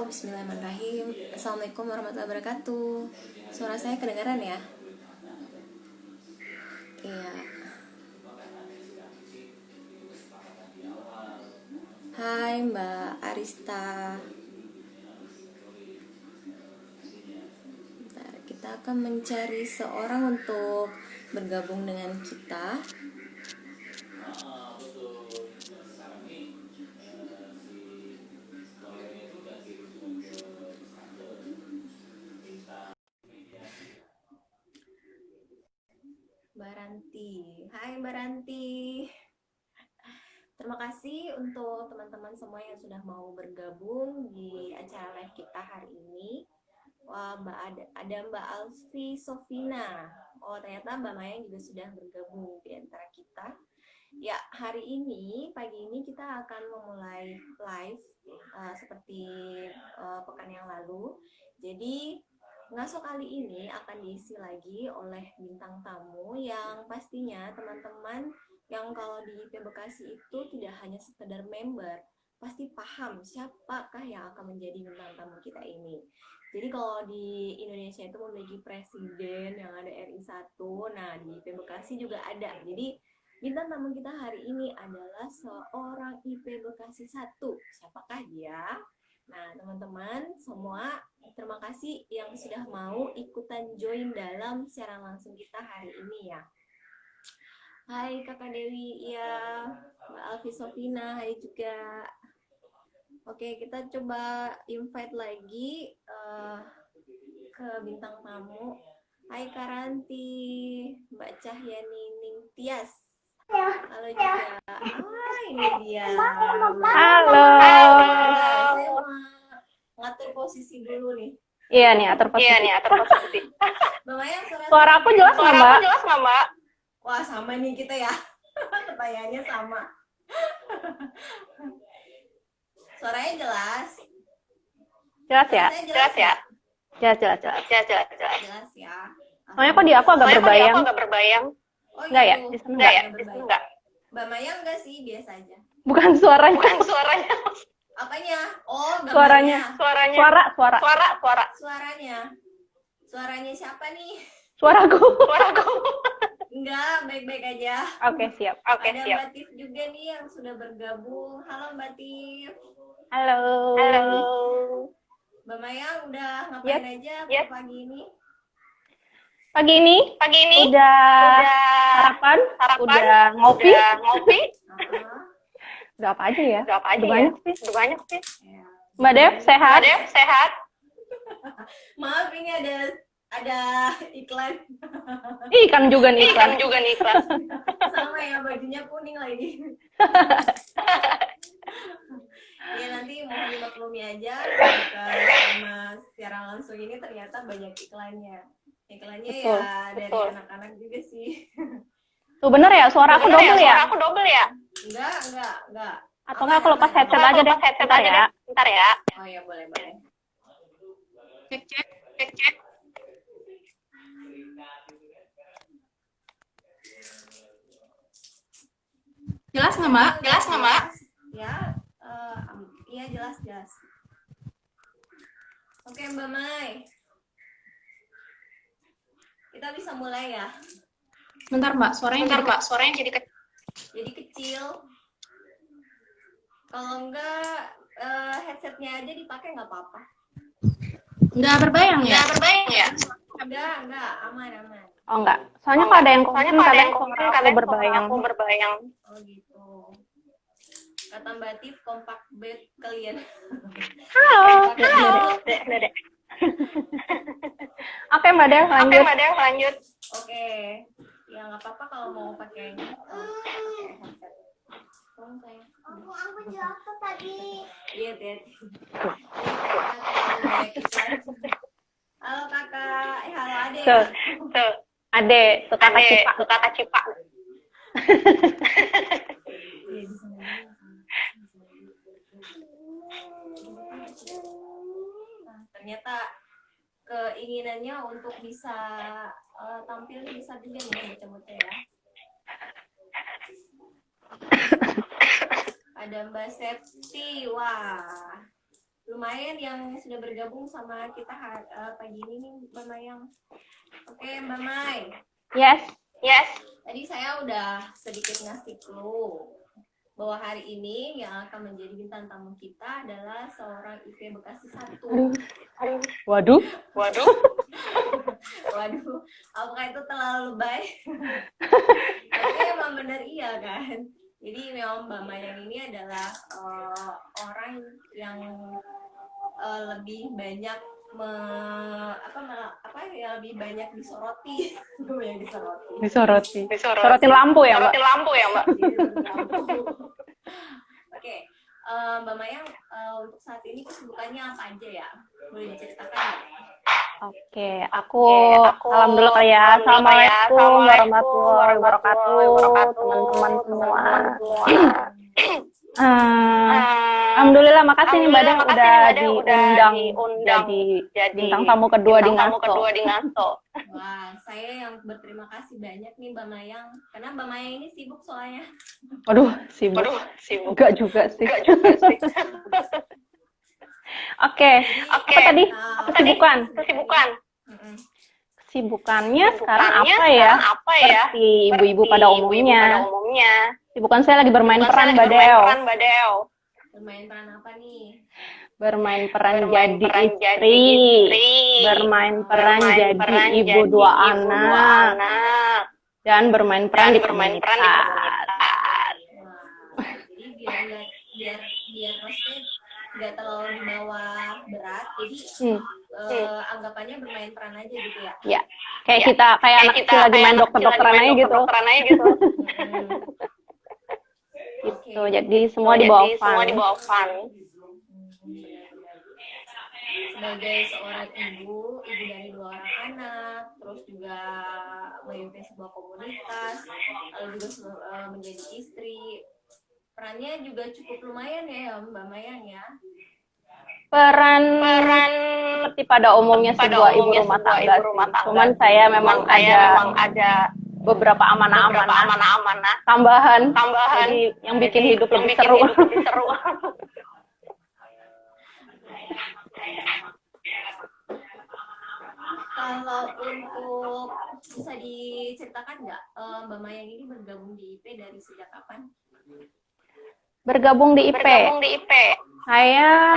Bismillahirrahmanirrahim. Assalamualaikum warahmatullahi wabarakatuh. Suara saya kedengaran ya? Iya. Hai Mbak Arista. Bentar, kita akan mencari seorang untuk bergabung dengan kita. Mbak Ranti. Hai Mbak Ranti. Terima kasih untuk teman-teman semua yang sudah mau bergabung di acara live kita hari ini. Wah, ada Mbak Alfi Sofina. Oh, ternyata Mbak Maya juga sudah bergabung di antara kita. Ya, hari ini, pagi ini kita akan memulai live seperti pekan yang lalu. Jadi, ngaso kali ini akan diisi lagi oleh bintang tamu yang pastinya teman-teman yang kalau di IP Bekasi itu tidak hanya sekedar member, pasti paham siapakah yang akan menjadi bintang tamu kita ini. Jadi kalau di Indonesia itu memiliki presiden yang ada RI 1, nah di IP Bekasi juga ada. Jadi bintang tamu kita hari ini adalah seorang IP Bekasi 1. Siapakah dia? Nah, teman-teman semua, terima kasih yang sudah mau ikutan join dalam siaran langsung kita hari ini ya. Hai Kakak Dewi, iya, Mbak Alfi Sofina, hai juga. Oke, kita coba invite lagi ke bintang tamu. Hai Karanti, Mbak Cahyani Ningtyas. Halo juga. Ini dia. Halo. Saya mau ngatur posisi dulu nih. Iya nih, atur posisi. Mbak Maya, Suara aku jelas nggak, Mbak? Wah, sama nih kita ya. Pertanyaannya sama. Suaranya jelas? Jelas ya? Jelas ya? Jelas. Jelas ya. Soalnya kok di aku agak berbayang. Oh, enggak gitu. ya? Di sana enggak ya? Enggak. Mbak Maya enggak sih, biasa aja. Bukan suaranya. Apanya? Oh, Suaranya. Suaranya siapa nih? Suaraku. Enggak, baik-baik aja. Oke, siap. Ada Mbak Tif juga nih yang sudah bergabung. Halo Mbak Tif. Halo. Mbak Maya udah ngapain aja pagi ini? Pagi ini udah sarapan, udah ngopi. Udah apa aja ya? Udah banyak sih. Ya. Mbak Dev, sehat? Maaf, ini ada iklan. Ikan juga nih iklan. Sama ya, bajunya kuning lagi. Ya, nanti mau dimaklumi aja sama siaran langsung ini ternyata banyak iklannya. Iklannya betul, ya dari anak-anak juga sih. Tuh bener ya, suara aku double ya? Enggak. Atau enggak aku lepas headset aja deh. Bentar ya. Oh ya, boleh. Cek. Jelas nggak, Mbak? Ya, iya jelas. Oke, Mbak Mai. Kita bisa mulai ya. Bentar, Mbak. Suaranya jadi kecil. Kalau enggak headsetnya aja dipakai nggak apa-apa. Nggak berbayang ya? Enggak, aman. Oh enggak. Soalnya kalau ada yang komen kadang aku berbayang. Oh gitu. Kata Mbak Tif, kompak bed kalian. Halo. Dek. Oke, Mbak Dev, lanjut. Oke. Ya nggak apa-apa kalau mau pakai ini. Headset. Aku jatuh tadi. Iya, Ded. Halo kakak, halo adek. Tuh. Adek, kakak Cipa. Nah, ternyata keinginannya untuk bisa tampil bisa juga nih bocah-bocah ya. Ada Mbak Septi, wah belum lumayan yang sudah bergabung sama kita pagi ini nih Mbak Mayang. Oke Mbak May. Yes. Tadi saya udah sedikit ngasih clue bahwa hari ini yang akan menjadi bintang tamu kita adalah seorang IP Bekasi 1. Waduh. Waduh, apakah itu terlalu lebay? Tapi emang bener iya kan. Jadi memang Mbak Mayang ini adalah orang yang lebih banyak lebih banyak disoroti. Sorotin lampu ya, Mbak. Oke, Mbak Mayang untuk saat ini kesibukannya apa aja ya? Boleh diceritakan nggak? Oke, aku salam dulu kali ya. Assalamualaikum warahmatullahi wabarakatuh, teman-teman semua. Alhamdulillah, makasih nih Mbak Deng udah diundang jadi bintang tamu kedua di Ngaso. Wah, saya yang berterima kasih banyak nih Mbak Mayang, karena Mbak Mayang ini sibuk soalnya. Waduh, sibuk. Enggak juga sih. Oke. Apa tadi? Kesibukan. Kesibukannya sekarang apa ya? Seperti ibu-ibu pada umumnya. Kesibukan saya lagi bermain peran Mbak Deo. Bermain peran apa nih? Bermain peran jadi istri, bermain peran jadi ibu dua anak, dan bermain peran di komunitas. Jadi biar maksudnya nggak terlalu di bawah berat, jadi anggapannya bermain peran aja gitu ya? Ya, kayak anak kecil lagi main dokter-dokteran aja gitu. Gitu, jadi semua di bawah fun. Sebagai seorang ibu dari 2 orang anak, terus juga memimpin sebuah komunitas, lalu juga menjadi istri, perannya juga cukup lumayan ya Mbak Mayang ya. Peran seperti pada umumnya sebuah ibu rumah tangga. Cuman saya memang ada beberapa amanah tambahan. Jadi yang bikin hidup lebih seru. Kalau untuk bisa diceritakan nggak Mbak Mayang ini bergabung di IP dari sejak kapan? Bergabung di IP. Saya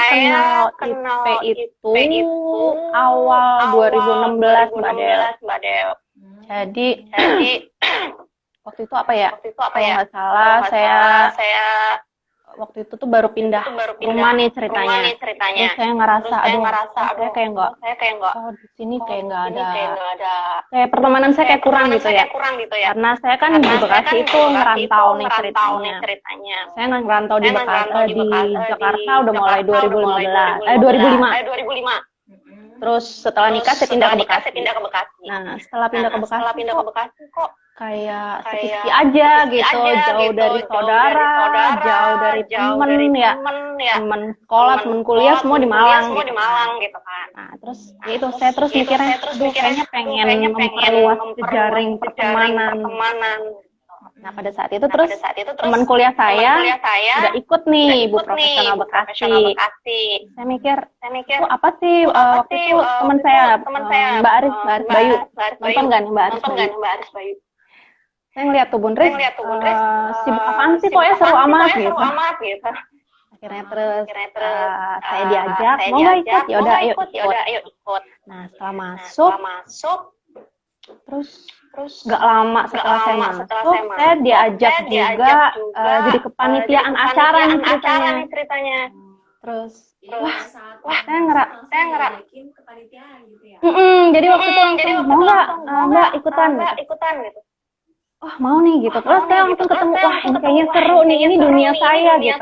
kenal IP itu awal 2016 Mbak Deo. Jadi waktu itu apa ya? Kalau nggak salah saya waktu itu tuh baru pindah rumah nih ceritanya. Terus saya ngerasa saya kayak nggak di sini kayak nggak ada kayak pertemanan saya kayak kurang gitu ya. Karena saya kan di Bekasi itu ngerantau nih ceritanya. Saya ngerantau di Jakarta udah mulai 2005. Terus setelah nikah saya pindah ke Bekasi. Nah, setelah pindah ke Bekasi kok kayak sepi aja gitu, jauh dari saudara, jauh dari temen ya, temen sekolah, temen kuliah semua di Malang gitu kan. Nah, terus ya itu saya terus mikirnya, kayaknya pengen memperluas jejaring pertemanan. Nah, pada saat itu terus teman kuliah saya udah ikut nih Ibu Profesional Bekasi. Saya mikir, apa sih waktu itu teman saya Mbak Aris Bayu. Nonton nggak nih Mbak Aris Bayu? Saya ngeliat tuh Bun Riz, sibuk apaan sih kok ya seru amat gitu. Akhirnya terus saya diajak, mau nggak ikut? Yaudah ayo ikut. Nah, setelah masuk, terus nggak lama setelah saya masuk, saya diajak juga jadi kepanitiaan acara nih ceritanya. Terus saya ngerasa gitu ya. Jadi waktu itu mau nggak Mbak ikutan gitu. Wah mau nih gitu, terus saya langsung ketemu, wah ini kayaknya seru nih, ini dunia saya gitu,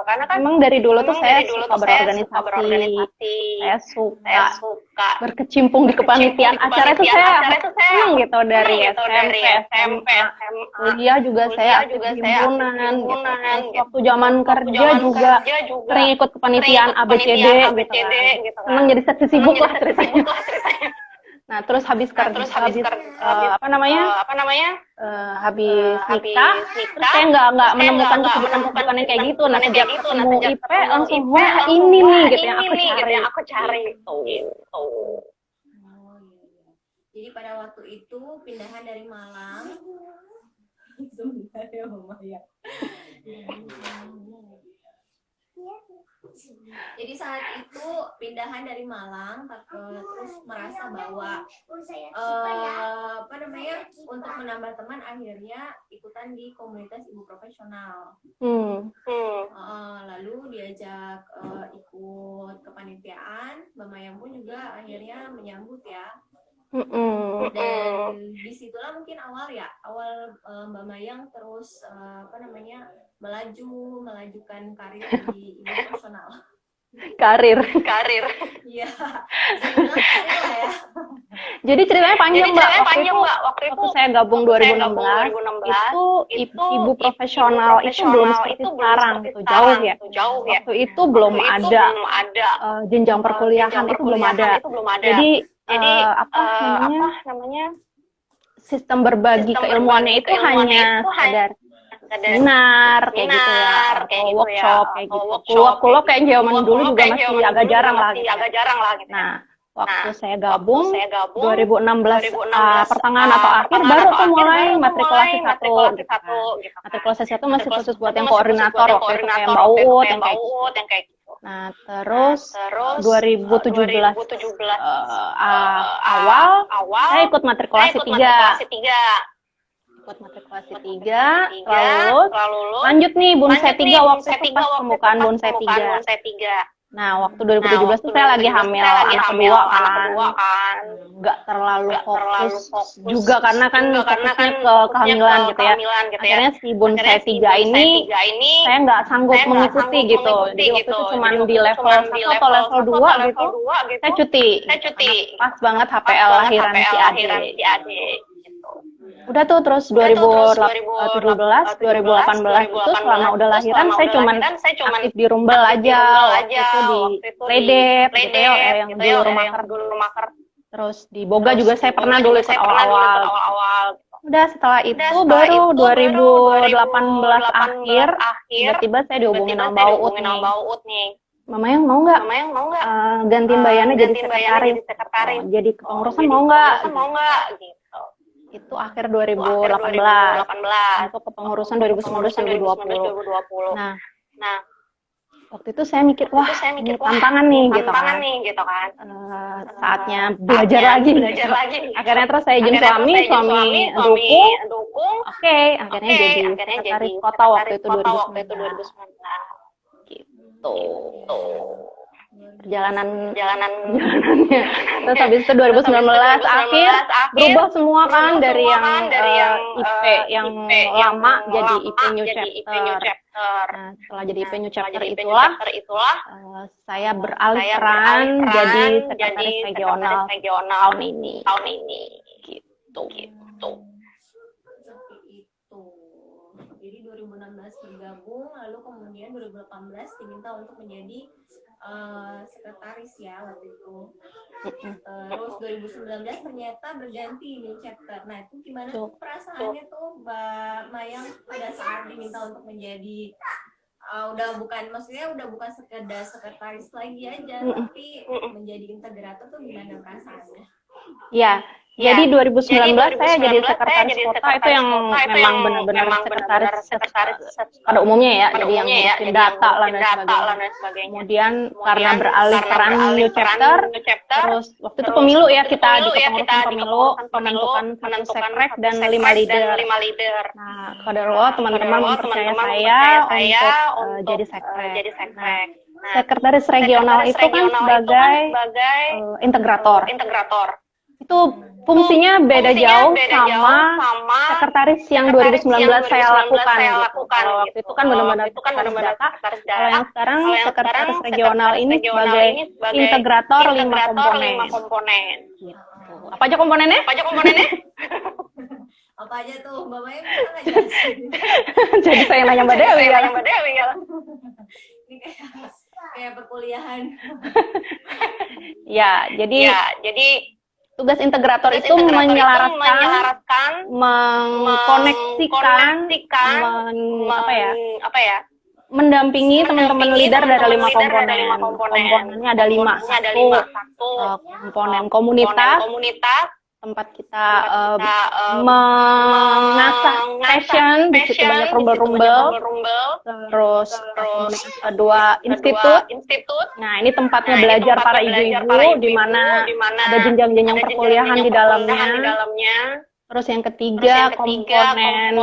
karena kan memang dari dulu tuh saya suka berorganisasi, saya suka berkecimpung di kepanitiaan acara itu saya senang gitu, dari SMP, SMA, kuliah juga saya aktif di himpunan gitu, waktu zaman kerja juga sering ikut kepanitiaan ABCD gitu kan, senang jadi seksi sibuk lah ceritanya. Nah, terus habis apa namanya? Habis nikah, terus saya nggak menemukan kesibukan yang kayak gitu. Nah, sejak ketemu IP langsung wah ini nih gitu yang aku cari. Oh iya, iya. Jadi pada waktu itu pindahan dari Malang. Sebentar ya Mama ya. Jadi saat itu pindahan dari Malang, terus merasa bahwa apa namanya, untuk menambah teman akhirnya ikutan di komunitas ibu profesional. Lalu diajak ikut kepanitiaan, Mbak Mayang pun juga akhirnya menyambut ya. Dan disitulah mungkin awal Mbak Mayang terus apa namanya, melajukan karir di ibu profesional. Karir. Iya, karir lah ya. Jadi ceritanya panjang Mbak. Waktu itu saya gabung 2016, itu ibu profesional itu belum seperti sekarang, itu jauh ya. Waktu itu belum ada jenjang perkuliahan, itu belum ada. Jadi apa namanya, sistem berbagi keilmuannya itu hanya sekedar seminar kayak gitu ya, atau workshop kayak gitu. Kulop kayak zaman dulu juga masih agak jarang lah gitu. Nah, waktu saya gabung 2016 pertengahan atau akhir baru tuh mulai matrikulasi 1 gitu kan. Matrikulasi 1 masih khusus buat yang koordinator waktu itu kayak Mbak Uut yang kayak gitu. Nah, terus 2017 awal saya ikut matrikulasi 3. Lalu lanjut nih bonsai 3 waktu itu pas pembukaan bonsai 3. Nah, waktu 2017 tuh saya lagi hamil anak kedua kan. Nggak terlalu fokus juga karena kan fokusnya ke kehamilan gitu ya. Akhirnya si bonsai 3 ini saya nggak sanggup mengikuti gitu. Jadi waktu itu cuma di level 1 atau level 2 gitu. Saya cuti. Pas banget HPL lahiran si adik. Udah tuh terus 2017, 2018 itu selama udah lahiran saya cuman aktif di Rumbel aja. Waktu itu di Pledep gitu ya, yang dulu Rumaker. Terus di Boga juga saya pernah dulu ikut awal-awal. Udah setelah itu baru 2018 akhir tiba-tiba saya dihubungin sama Mbak Uut nih. Mama yang mau nggak gantiin Mbak Yana jadi sekretaris? Jadi kepengurusan mau nggak? Itu akhir 2018 untuk kepengurusan 2019-2020. Nah, waktu itu saya mikir wah ini tantangan nih gitu kan. Saatnya belajar lagi. Akhirnya terus saya izin suami dukung. Oke, akhirnya jadi sekretaris kota waktu itu 2019. Gitu. Perjalanannya. Terus habis itu 2019 akhir berubah semua kan dari yang IP yang lama jadi IP New Chapter. Nah, setelah jadi IP New Chapter itulah saya beralih peran jadi sekretaris regional tahun ini. Gitu. Jadi 2016 bergabung, lalu kemudian 2018 diminta untuk menjadi sekretaris ya waktu itu. Terus 2019 ternyata berganti New Chapter. Nah itu gimana tuh perasaannya tuh Mbak Mayang pada saat diminta untuk menjadi udah bukan sekedar sekretaris lagi aja, tapi menjadi integrator tuh gimana perasaannya? Ya. Jadi 2019 saya jadi sekretaris kota itu yang memang benar-benar sekretaris pada umumnya ya, jadi yang ngurusin data dan sebagainya. Kemudian karena beralih peran New Chapter, terus waktu itu pemilu ya kita di kepengurusan pemilu menentukan 1 sekrek dan 5 leader. Nah, qadarullah teman-teman mempercaya saya untuk jadi sekrek. Nah, sekretaris regional itu kan sebagai integrator. Itu fungsinya beda jauh sama sekretaris yang 2019 saya lakukan gitu. Kalau waktu itu kan benar-benar data. Kalau yang sekarang sekretaris regional ini sebagai integrator 5 komponen. Gitu. Apa aja komponennya? Apa aja tuh Mbak Maya bisa nggak jelasin? Jadi saya nanya Mbak Dewi ya. Ini kayak perkuliahan. Ya, jadi Tugas integrator itu menyelaraskan, mengkoneksikan, apa ya, mendampingi teman-teman leader dari 5 komponen. Komponennya ada 5. Satu, komponen komunitas, tempat kita mengasah passion, di situ banyak rumbel-rumbel. Terus komunitas kedua, institut. Nah, ini tempatnya belajar para ibu-ibu, di mana ada jenjang-jenjang perkuliahan di dalamnya. Terus yang ketiga, komponen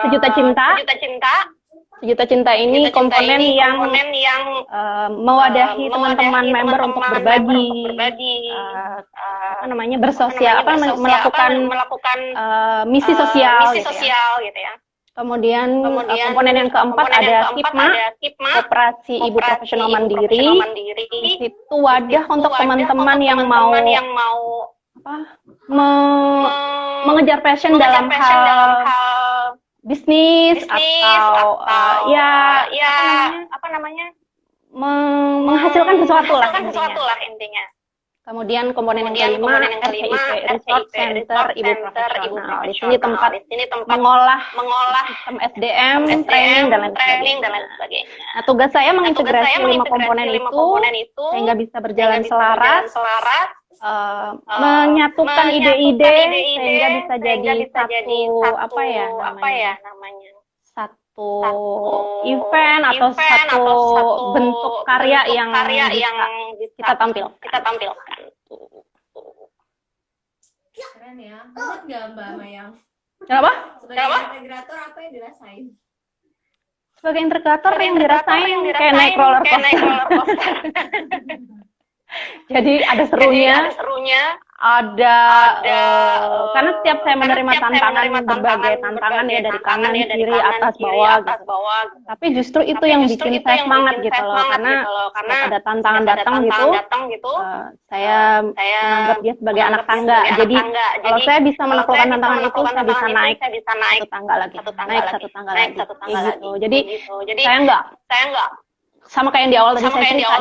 Sejuta Cinta. Sejuta Cinta ini komponen yang mewadahi teman-teman member untuk berbagi, bersosial, melakukan misi sosial, gitu ya. Kemudian komponen yang keempat ada KIPMA, Koperasi Ibu Profesional Mandiri. Di situ wadah untuk teman-teman yang mau mengejar passion dalam hal bisnis atau menghasilkan sesuatu lah intinya. Kemudian komponen yang kelima, RCIP, Resort Center Ibu Profesional. Di sini tempat mengolah sistem SDM, training dan lain sebagainya. Nah, tugas saya mengintegrasi 5 komponen itu sehingga bisa berjalan selaras, menyatukan ide-ide sehingga bisa jadi satu event atau satu bentuk karya yang bisa kita tampilkan. Keren ya. Berat nggak Mbak Mayang? Kenapa? Sebagai integrator apa yang dirasain? Sebagai integrator yang dirasain kayak naik roller coaster. Jadi ada serunya, karena setiap saya menerima tantangan, berbagai tantangan ya dari kanan, kiri, atas, bawah, gitu. Tapi justru itu yang bikin saya semangat gitu loh, karena ada tantangan datang gitu, saya menganggap dia sebagai anak tangga. Jadi kalau saya bisa menaklukkan tantangan itu, saya bisa naik satu tangga lagi, naik satu tangga lagi, gitu. Jadi saya enggak sama kayak yang di awal tadi saya cerita,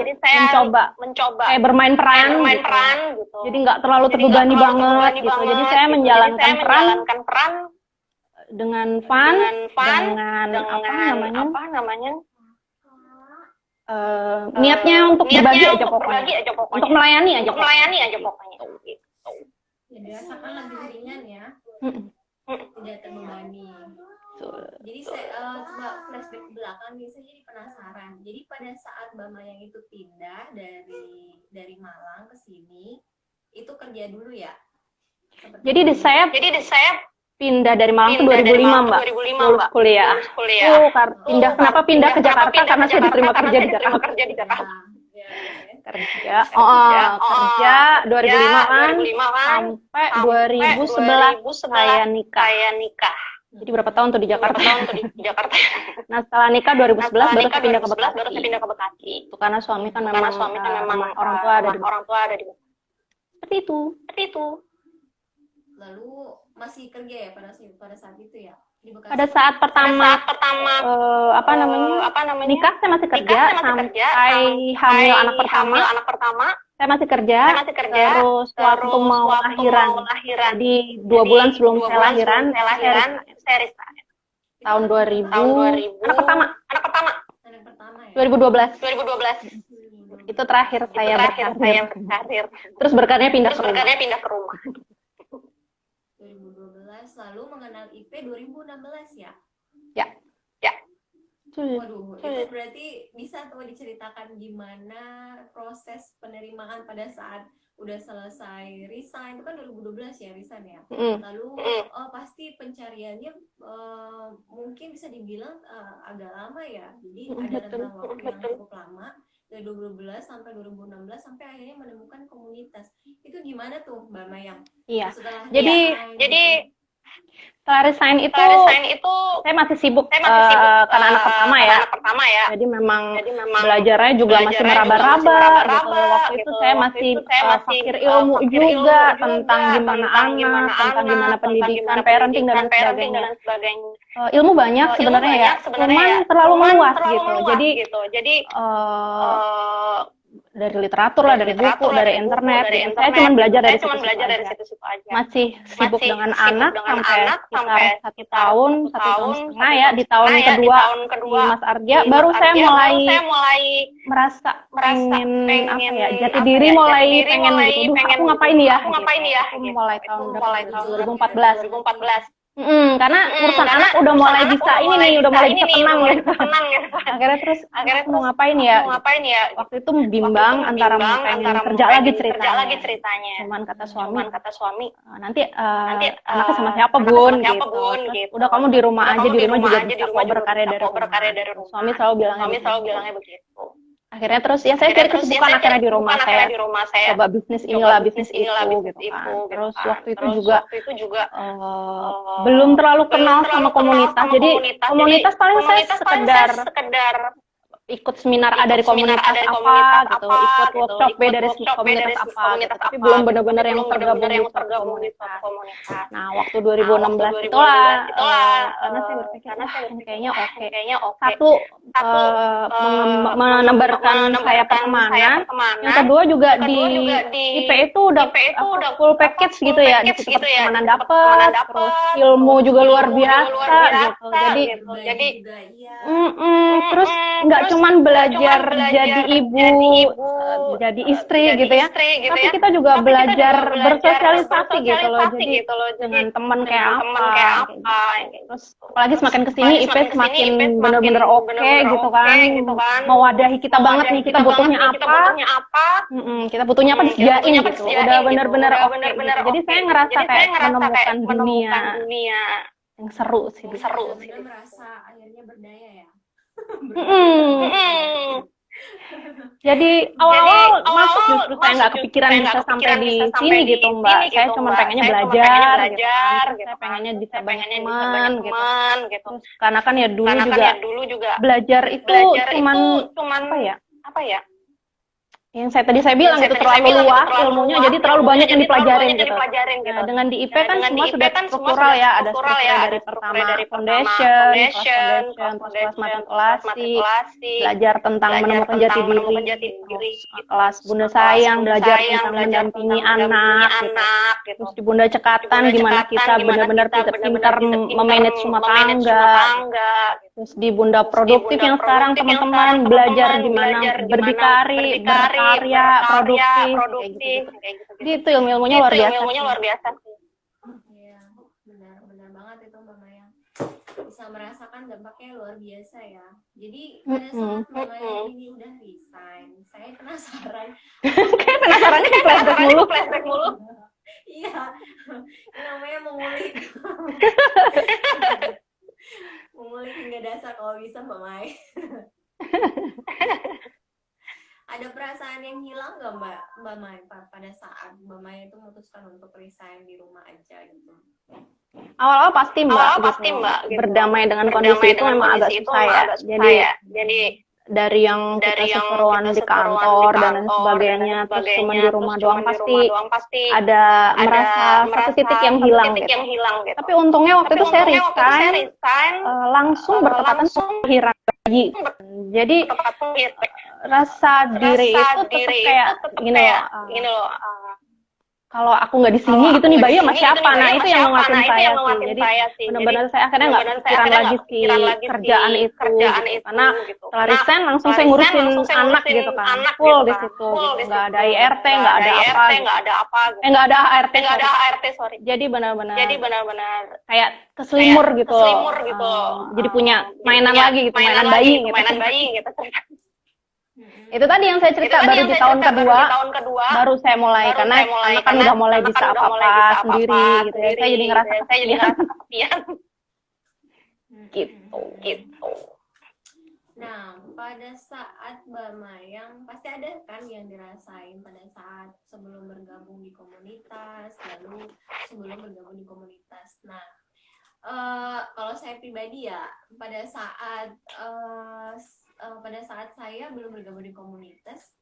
jadi saya mencoba kayak bermain peran gitu. Jadi nggak terlalu terbebani banget gitu. Jadi saya menjalankan peran dengan fun, dengan niatnya untuk berbagi aja pokoknya, untuk melayani aja pokoknya. Ya, dirasakan lebih ringan ya, tidak terbebani. Jadi saya coba flashback ke belakang nih, saya jadi penasaran. Jadi pada saat Mbak Mayang itu pindah dari Malang ke sini, itu kerja dulu ya? Jadi saya pindah dari Malang ke 2005 Mbak, lulus kuliah. Kenapa pindah ke Jakarta? Karena saya diterima kerja di Jakarta. Kerja 2005 kan sampai 2011 saya nikah. Jadi berapa tahun tuh di Jakarta? Nah, setelah nikah 2011 baru saya pindah ke Bekasi. Itu karena suami kan memang orang tua ada di Bekasi. Seperti itu. Lalu masih kerja ya pada saat itu ya? Di Bekasi. Pada saat pertama nikah saya masih kerja sampai hamil anak pertama. Saya masih kerja, terus waktu mau lahiran, jadi 2 bulan sebelum saya lahiran, saya resign. Tahun 2000, anak pertama ya? 2012. Itu terakhir saya berkarir. Terus berkarirnya pindah ke rumah. 2012, lalu mengenal IP 2016 ya? Ya. Waduh, itu berarti bisa tuh diceritakan gimana proses penerimaan pada saat udah selesai resign, itu kan 2012 ya resign ya. Lalu pasti pencariannya mungkin bisa dibilang agak lama ya. Jadi ada rentang waktu yang cukup lama dari 2012 sampai 2016 sampai akhirnya menemukan komunitas. Itu gimana tuh Mbak Mayang? Iya. Setelah Jadi setelah resign itu saya masih sibuk karena anak pertama ya. Jadi memang belajarnya juga masih meraba-raba gitu. Waktu itu saya masih fakir ilmu juga tentang gimana anak, tentang gimana pendidikan, parenting dan sebagainya. Ilmu banyak sebenarnya ya, cuman terlalu meluas gitu. Jadi dari literatur lah, dari buku, dari internet gitu. Saya cuma belajar dari situ-situ aja. Masih sibuk dengan anak sampai sekitar 1 tahun, 1 tahun setengah ya. Di tahun kedua di Mas Arja, baru saya mulai merasa pengen apa ya, jati diri mulai pengen gitu. Duh, aku ngapain ya? Aku mulai tahun berapa? 2014. Karena urusan anak udah mulai bisa ini nih, udah mulai bisa tenang gitu. Akhirnya terus mau ngapain ya? Waktu itu bimbang antara pengen kerja lagi ceritanya. Cuman kata suami, nanti anaknya sama siapa Bun gitu. Terus, udah kamu di rumah aja, di rumah juga bisa kok berkarya dari rumah. Suami selalu bilangnya begitu. Akhirnya terus ya saya cari kesibukan akhirnya di rumah saya coba bisnis inilah bisnis itu gitu kan. Terus waktu itu juga belum terlalu kenal sama komunitas, jadi komunitas paling saya sekedar ikut seminar A dari komunitas apa gitu, ikut workshop B dari komunitas apa gitu, tapi belum benar-benar yang tergabung di suatu komunitas. Nah, waktu 2016 itulah karena saya berpikir kayaknya oke. Satu menebarkan saya pertemanan, yang kedua juga di IP itu udah full package gitu ya, di situ pertemanan dapat, terus ilmu juga luar biasa gitu. Jadi terus nggak cuman belajar jadi ibu, jadi istri gitu ya, tapi kita juga belajar bersosialisasi gitu loh, jadi dengan teman kayak apa gitu. Terus apalagi semakin kesini IP semakin bener-bener oke gitu kan, mewadahi kita banget nih, kita butuhnya apa, kita butuhnya apa disediain gitu, udah bener-bener oke gitu. Jadi saya ngerasa kayak menemukan dunia yang seru sih. Udah merasa akhirnya berdaya ya. Jadi awal-awal masuk justru saya nggak kepikiran bisa sampai di sini gitu Mbak. Saya cuma pengennya belajar gitu kan. Saya pengennya bisa banyak teman gitu. Terus karena kan ya dulu juga belajar itu cuman apa ya? Yang tadi saya bilang itu terlalu luas ilmunya, jadi terlalu banyak yang dipelajarin gitu. Nah, dengan di IP kan semua sudah struktural ya, ada struktur dari pertama foundation, terus kelas matrikulasi, belajar tentang menemukan jati diri, kelas Bunda Sayang, belajar tentang mendampingi anak gitu. Terus di Bunda Cekatan gimana kita benar-benar pintar memanage rumah tangga. Terus di Bunda Produktif yang sekarang teman-teman belajar gimana berdikari, berkarya, produktif, kayak gitu. Jadi itu ilmu-ilmunya luar biasa. Iya, benar banget itu Mbak Maya. Bisa merasakan dampaknya luar biasa ya. Jadi pada saat Mbak Maya ini udah resign, saya penasaran. Kayak penasarannya kayak flashback mulu. Iya, namanya mengulik. Mengulik hingga dasar kalau bisa Mbak Maya. Ada perasaan yang hilang nggak Mbak Maya pada saat Mbak Maya itu memutuskan untuk resign di rumah aja gitu? Awal-awal pasti Mbak gitu. Berdamai dengan kondisi itu memang agak susah ya. Jadi dari yang kita seseruan di kantor dan sebagainya, terus cuma di rumah doang pasti ada merasa satu titik yang hilang gitu. Tapi untungnya waktu itu saya resign langsung bertepatan sama lahiran bayi. Jadi rasa diri itu tetap kayak gini loh. Kalau aku nggak di sini gitu nih bayi sama siapa? Nah itu yang menguatin saya sih. Jadi benar-benar saya akhirnya nggak pikiran lagi sih kerjaan itu gitu. Karena setelah resign langsung saya ngurusin anak gitu kan, full di situ. Nggak ada IRT, nggak ada apa. Nggak ada ART, sorry. Jadi benar-benar kayak keselimur gitu. Jadi punya mainan lagi gitu, mainan bayi gitu. Itu tadi yang saya cerita baru di tahun kedua baru saya mulai karena anak kan udah mulai bisa apa-apa sendiri gitu ya. Saya jadi ngerasa kesepian. gitu. Nah, pada saat Mbak Mayang pasti ada kan yang dirasain pada saat sebelum bergabung di komunitas, lalu sebelum bergabung di komunitas. Nah, kalau saya pribadi ya pada saat saya belum bergabung di komunitas,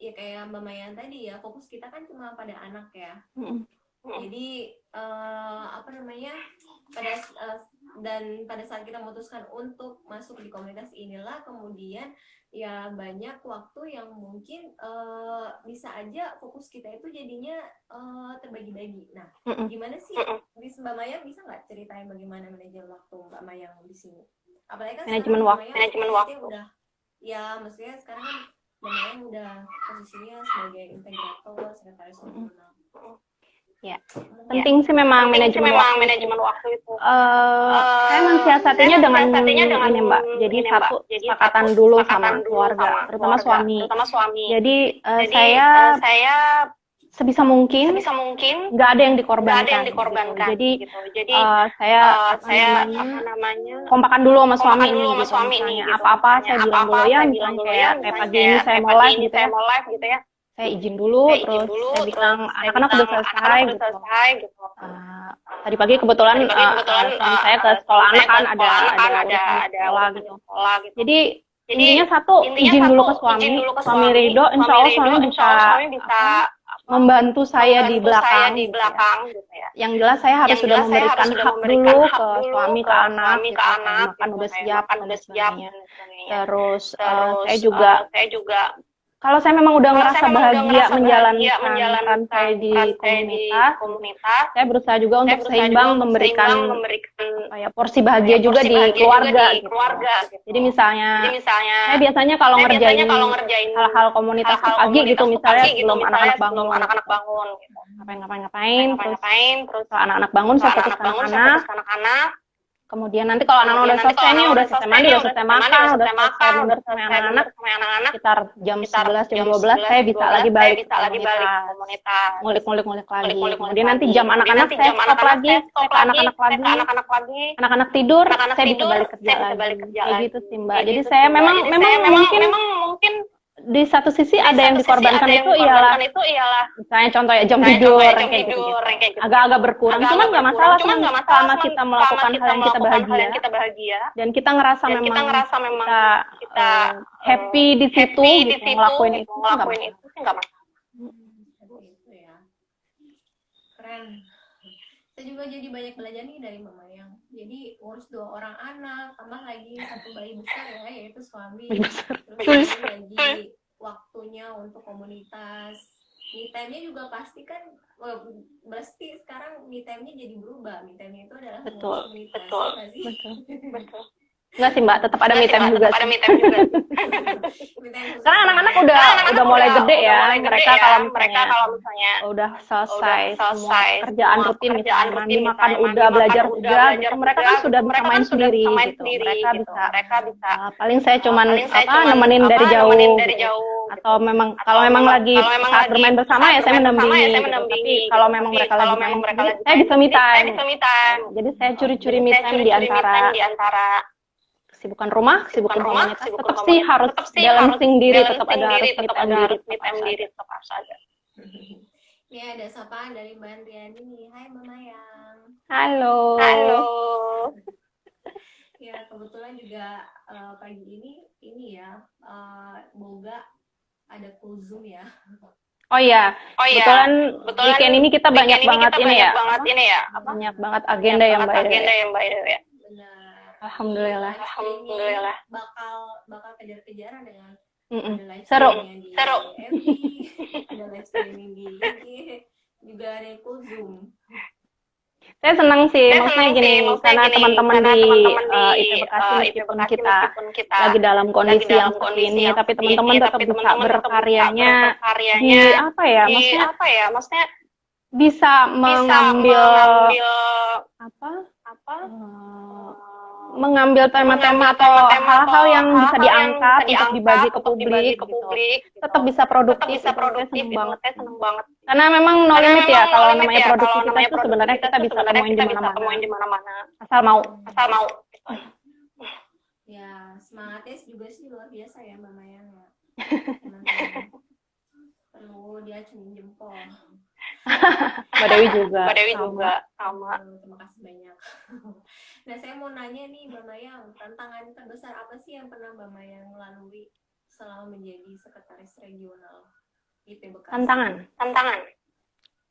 ya kayak Mbak Mayan tadi ya, fokus kita kan cuma pada anak ya. Jadi pada dan pada saat kita memutuskan untuk masuk di komunitas inilah kemudian ya banyak waktu yang mungkin bisa aja fokus kita itu jadinya terbagi-bagi. Nah, gimana sih Mbak Maya, bisa nggak ceritain bagaimana manajer waktu Mbak Maya di sini? Apalagi kan Manajemen sekarang waktu. Mbak Maya udah, ya maksudnya sekarang kan Mbak Maya udah posisinya sebagai integrator, sekretaris regional. Ya, penting sih memang manajemen waktu itu. Saya mensiasatinya dengan ini Mbak. Jadi satu, kesepakatan dulu sama keluarga, terutama suami. Jadi saya sebisa mungkin nggak ada yang dikorbankan. Gitu. Jadi saya kompakan dulu sama suami ini. Gitu. Misalnya apa-apa saya bilang dulu ya. Misalnya kayak pagi ini saya mau live gitu ya. Saya izin dulu, terus saya bilang anak-anak udah selesai gitu. Tadi pagi kebetulan suami saya ke sekolah anak kan ada urusan sekolah gitu. Jadi intinya satu, izin dulu ke suami ridho, insya Allah suami bisa membantu saya di belakang. Gitu ya. Yang jelas saya harus sudah memberikan hak dulu ke suami, ke anak, gitu. Makan udah siap, dan sebagainya. Terus saya juga kalau saya memang udah ngerasa bahagia menjalankan peran saya di komunitas, saya berusaha juga untuk seimbang memberikan porsi bahagia juga di keluarga. Gitu. Jadi misalnya, saya biasanya kalau ngerjain hal-hal komunitas pagi gitu, misalnya sebelum anak-anak bangun, gitu. Ngapain, terus anak-anak bangun, saya fokuskan anak-anak. Kemudian nanti kalau anak-anak udah selesai nih, udah selesai mandi, udah selesai makan, udah selesai bener sama anak-anak, sekitar jam 11, jam 12, saya bisa lagi balik ke komunitas, ngulik-ngulik lagi. Kemudian nanti jam anak-anak, saya stop lagi, saya ke anak-anak lagi, anak-anak tidur, saya bisa balik kerja lagi. Kayak gitu sih Mbak. Jadi saya memang mungkin di satu sisi ada yang dikorbankan itu ialah misalnya contoh ya jam tidur kayak gitu. Agak-agak berkurang, cuman nggak masalah sih selama kita melakukan hal yang kita bahagia dan kita ngerasa memang kita happy di situ gitu, ngelakuin itu nggak masalah. Gitu ya. Keren. Saya juga jadi banyak belajar nih dari Mama Yang. Jadi urus 2 orang anak, tambah lagi 1 bayi besar ya, yaitu suami. Terus lagi waktunya untuk komunitas. Me time-nya juga pasti kan, sekarang me time-nya jadi berubah. Me time-nya itu adalah komunitas. Betul. Enggak sih Mbak, tetap ada me time juga. Sekarang anak-anak udah mulai gede ya. Mereka kalau misalnya udah selesai semua kerjaan rutin, misalnya mandi, makan udah, belajar udah, gitu. Mereka kan sudah bisa main sendiri gitu. Mereka bisa paling saya cuman nemenin dari jauh. Atau memang kalau memang lagi saat bermain bersama ya saya mendampingi. Tapi kalau memang mereka lagi main sendiri, saya bisa me time. Jadi saya curi-curi me time di antara kesibukan rumah, kesibukan komunitas, tetap sih harus balancing diri, tetap ada harus me time diri, tetap harus ada. Ini ada sapaan dari Mbak Andriani nih. Hai Mama Yang. Halo. Ya kebetulan juga pagi ini ya Boga ada cool Zoom ya. Oh iya, kebetulan weekend ini kita banyak banget ini ya. Banyak banget agenda yang Mbak ya. Alhamdulillah. Bakal kejar-kejaran dengan ada live seru. Di FB, ada live streaming di IG, juga ada cool Zoom. Saya senang sih, maksudnya gini, karena teman-teman di IP Bekasi meskipun kita lagi dalam kondisi yang seperti ini, tapi teman-teman tetap bisa berkaryanya di apa ya, maksudnya bisa mengambil mengambil tema-tema atau hal-hal yang bisa diangkat untuk dibagi ke publik gitu. Tetap bisa produktif, saya seneng banget. Karena memang no limit ya, kalau namanya produktivitas itu sebenarnya kita bisa temuin di mana-mana. Asal mau. Ya, semangatnya juga sih luar biasa ya Mbak Maya ya. Perlu diacungin jempol. Mbak Dewi juga sama. Terima kasih banyak. Nah, saya mau nanya nih Mbak Mayang, tantangan terbesar apa sih yang pernah Mbak Mayang lalui selama menjadi sekretaris regional IP Bekasi? Tantangan.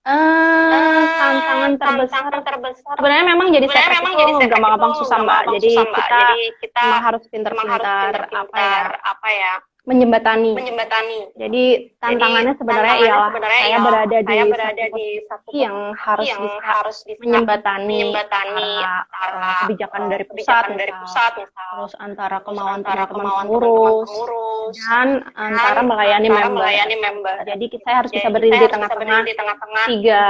Tantangan terbesar sebenarnya memang jadi sekretari itu gampang-gampang susah Mbak. Jadi kita memang harus pintar-pintar apa ya menjembatani. Jadi tantangannya sebenarnya ialah saya berada di satu posisi yang harus bisa menjembatani antara kebijakan dari pusat, terus antara kemauan teman-teman pengurus dan antara melayani member. Jadi saya harus bisa berdiri di tengah-tengah tiga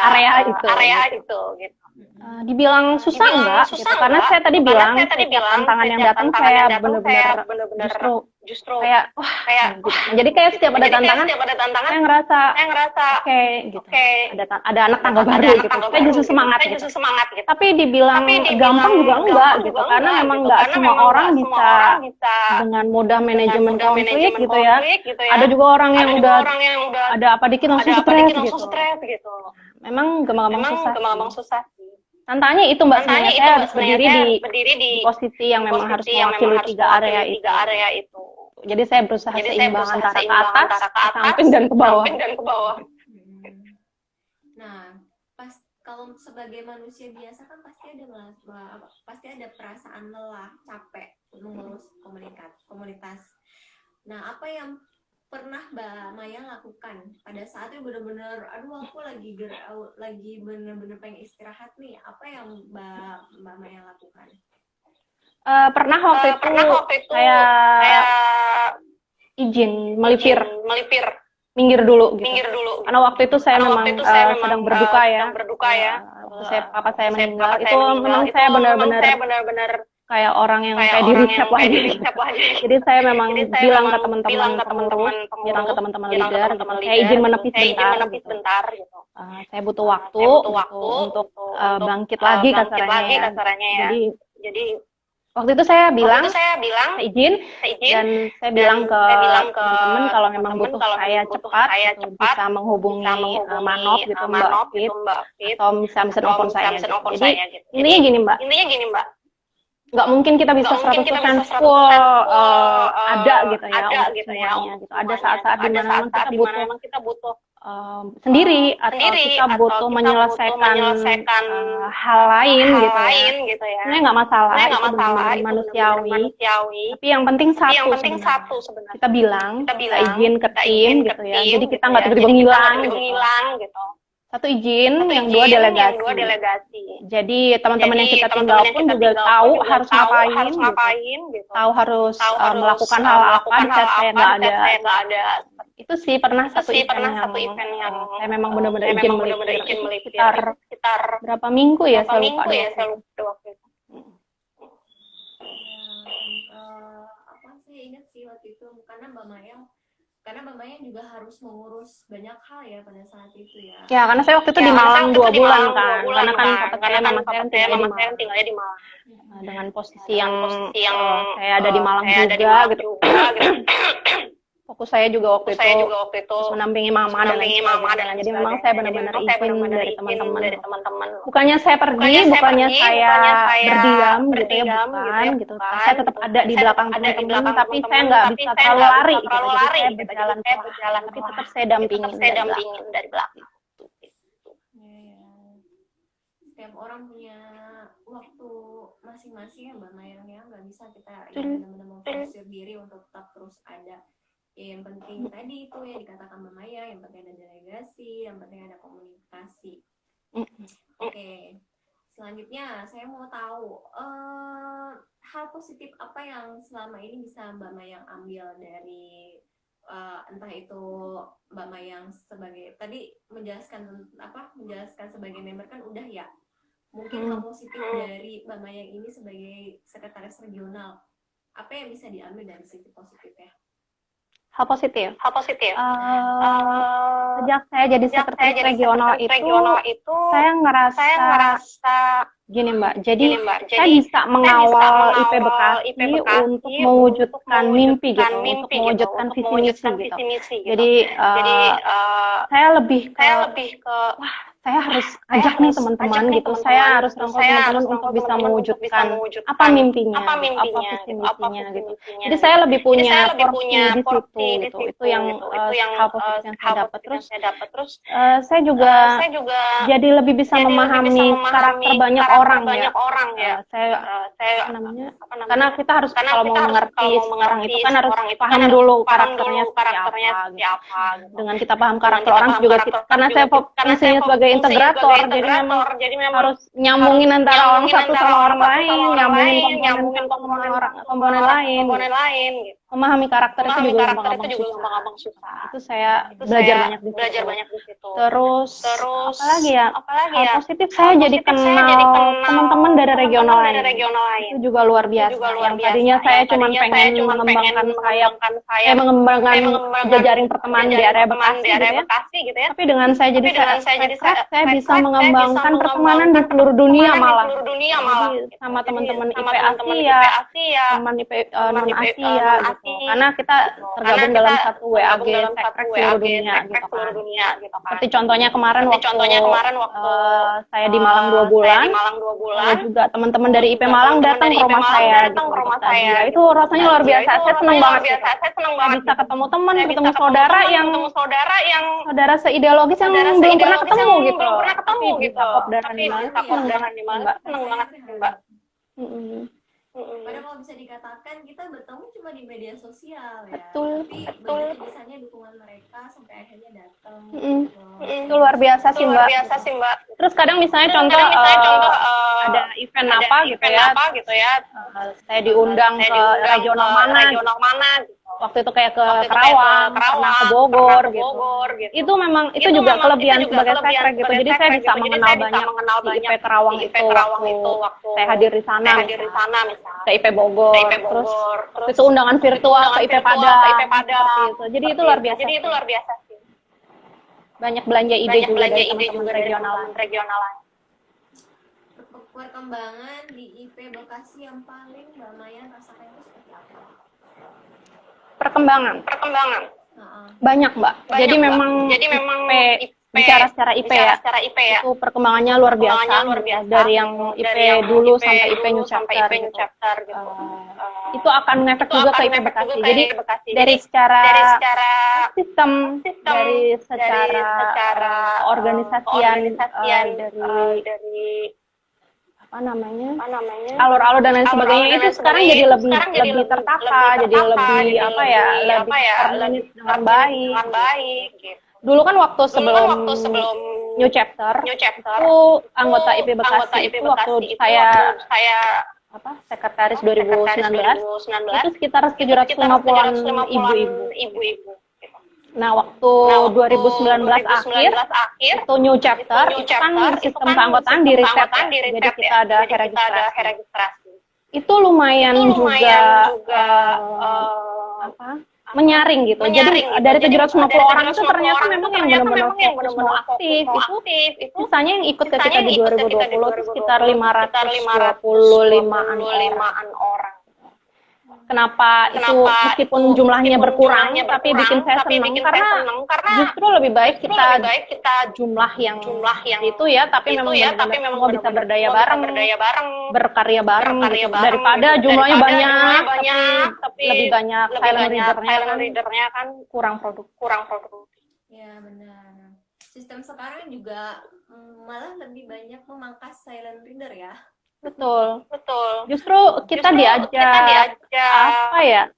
area itu. Gitu. Dibilang susah enggak gitu, karena saya tadi bilang tantangan yang datang saya benar-benar justru kayak gitu. Jadi kayak setiap ada tantangan saya ngerasa oke, gitu. Ada anak tangga baru gitu. Saya justru semangat gitu. Tapi dibilang gampang juga enggak gitu, karena memang enggak semua orang bisa dengan mudah manajemen konflik gitu ya. Ada juga orang yang udah ada apa dikit langsung stres gitu. Memang gampang-gampang susah. Tantangannya itu Mbak, sebenarnya saya harus berdiri di posisi yang memang harus mewakili tiga area itu. Jadi saya berusaha seimbang antara ke atas, ke samping dan ke bawah. Nah, kalau sebagai manusia biasa kan pasti ada perasaan lelah, capek mengurus komunitas. Nah, apa yang pernah Mbak Maya lakukan pada saat itu benar-benar aku lagi benar-benar pengen istirahat nih, apa yang Mbak Maya lakukan? Pernah waktu itu saya izin melipir minggir dulu gitu. Karena waktu itu saya memang sedang berduka ya. Waktu papa saya meninggal itu memang saya benar-benar kayak orang yang kayak di recap lagi. Jadi saya memang bilang ke teman-teman bilang ke teman-teman leader, saya izin menepis bentar gitu. Saya butuh waktu untuk bangkit lagi kasarnya ya. Jadi waktu itu saya bilang saya izin dan saya bilang ke teman-teman kalau memang butuh saya cepat bisa menghubungi Manop gitu Mbak Fit atau bisa mesen telepon saya. Jadi intinya gini Mbak. Nggak mungkin kita bisa 100% full ada gitu ya semuanya gitu. Ada saat-saat di mana memang kita butuh sendiri atau kita butuh menyelesaikan hal lain gitu ya. Sebenarnya nggak masalah, itu manusiawi. Tapi yang penting satu sebenarnya. Kita bilang kita izin ke tim gitu ya. Jadi kita nggak tiba-tiba ngilang gitu. Satu izin, yang dua delegasi. Jadi teman-teman yang kita tinggal pun juga tahu harus ngapain gitu. Tahu harus melakukan hal apa di saat saya nggak ada. Itu sih pernah satu event yang saya memang benar-benar izin melipir sekitar berapa minggu ya, saya lupa waktu itu. Saya ingat sih waktu itu karena Mbak Maya juga harus mengurus banyak hal ya pada saat itu ya. Ya, karena saya waktu itu di Malang 2 bulan kan. Karena kan mama saya tinggalnya di Malang. Dengan posisi yang saya ada di Malang juga gitu. Fokus saya juga waktu itu menampingi mama dan lain sebagainya. Jadi memang saya benar-benar izin dari teman-teman. Bukannya saya pergi, bukannya saya berdiam gitu ya, bukan gitu. Saya tetap ada di belakang teman-teman, tapi saya nggak bisa terlalu lari gitu. Jadi saya berjalan, tapi tetap saya dampingin dari belakang. Setiap orang punya waktu masing-masing ya Mbak Maya, ya nggak bisa kita benar-benar memforsir diri untuk tetap terus ada. Ya, yang penting tadi itu ya dikatakan Mbak Maya, yang penting ada delegasi, yang penting ada komunikasi. Oke. Selanjutnya saya mau tahu hal positif apa yang selama ini bisa Mbak Maya ambil dari entah itu Mbak Maya sebagai tadi menjelaskan sebagai member kan udah ya. Mungkin hal positif dari Mbak Maya ini sebagai sekretaris regional, apa yang bisa diambil dari sisi positif ya? Hal positif. Sejak saya jadi sekretaris regional itu saya ngerasa gini Mbak. Jadi saya bisa mengawal IP Bekasi untuk mewujudkan mimpi gitu, untuk mewujudkan visi misi gitu. Jadi saya lebih ke wah saya harus ajak nih teman-teman gitu, saya harus rangkul teman-teman untuk bisa mewujudkan apa mimpinya, apa visi misinya gitu. Jadi saya lebih punya porsi di situ, itu yang hal positif yang saya dapat. Terus saya juga jadi lebih bisa memahami karakter banyak orang ya. Saya apa namanya? Karena kita harus kalau mau mengerti seseorang itu kan harus paham dulu karakternya seperti apa gitu. Dengan kita paham karakter orang juga karena saya fungsinya sebagai integrator, jadi memang harus nyambungin antara orang satu sama orang lain, nyambungin komponen lain gitu. Memahami karakter itu juga gampang susah. Itu saya belajar banyak di situ. Terus apalagi ya? Hal positif saya jadi kenal teman-teman dari regional lain. Itu juga luar biasa. Yang tadinya saya cuma pengen mengembangkan jejaring pertemanan di area Bekasi gitu ya. Tapi dengan saya jadi saya bisa mengembangkan pertemanan di seluruh dunia malah. Jadi sama teman-teman IP Asia, teman IP non Asia gitu. Karena kita tergabung dalam satu WAG Sekrek seluruh dunia gitu kan. Seperti contohnya kemarin waktu saya di Malang 2 bulan, juga teman-teman dari IP Malang datang ke rumah saya gitu. Itu rasanya luar biasa. Saya senang banget. Saya bisa ketemu teman, ketemu saudara yang saudara seideologis yang belum pernah ketemu gitu. Tapi bisa kopdaran di mana, senang banget Mbak. Padahal kalau bisa dikatakan kita bertemu cuma di media sosial ya. Betul. Tapi biasanya dukungan mereka sampai akhirnya datang. Itu luar biasa sih Mbak. Terus kadang misalnya contoh ada event apa gitu ya. Saya diundang ke regional mana gitu. Waktu itu kayak ke Kerawang, pernah ke Bogor gitu. Itu memang itu juga kelebihan sebagai sekrek gitu. Jadi saya bisa mengenal banyak di IP Kerawang itu waktu saya hadir di sana misalnya. Ke IP Bogor, terus itu undangan virtual ke IP Padang. Gitu. Jadi itu luar biasa. Sih. Banyak belanja ide juga dari teman-teman regional. Perkembangan di IP Bekasi yang paling Mbak Maya rasakan itu seperti apa? Perkembangan. Banyak Mbak. Jadi memang IP, bicara secara IP ya. Itu perkembangannya luar biasa. Dari yang IP dulu sampai IP New Chapter gitu. Itu akan ngefek juga ke IP Bekasi. Jadi dari secara sistem, dari secara organisasian, dari apa namanya alur-alur dan lain sebagainya itu sekarang jadi lebih tertata, jadi lebih termanage dengan baik gitu. Dulu kan waktu sebelum New Chapter itu anggota IP Bekasi itu waktu saya sekretaris 2019 itu sekitar 750-an ibu-ibu. Nah, waktu 2019 akhir itu New Chapter itu kan sistem keanggotaan di reset ya. Jadi kita ada registrasi. Itu lumayan juga menyaring gitu. Jadi dari 750 orang itu ternyata memang yang benar-benar fokus mau aktif itu sisanya yang ikut ketika di 2020 itu sekitar 525-an orang. Kenapa itu meskipun jumlahnya berkurang tapi bikin saya senang karena justru lebih baik kita jumlah yang itu ya tapi memang semua bisa berdaya bareng berkarya bareng gitu. Daripada jumlahnya banyak tapi lebih banyak silent readernya kan kurang produktif. Ya benar. Sistem sekarang juga malah lebih banyak memangkas silent reader ya. Betul. Justru kita diajak apa ya?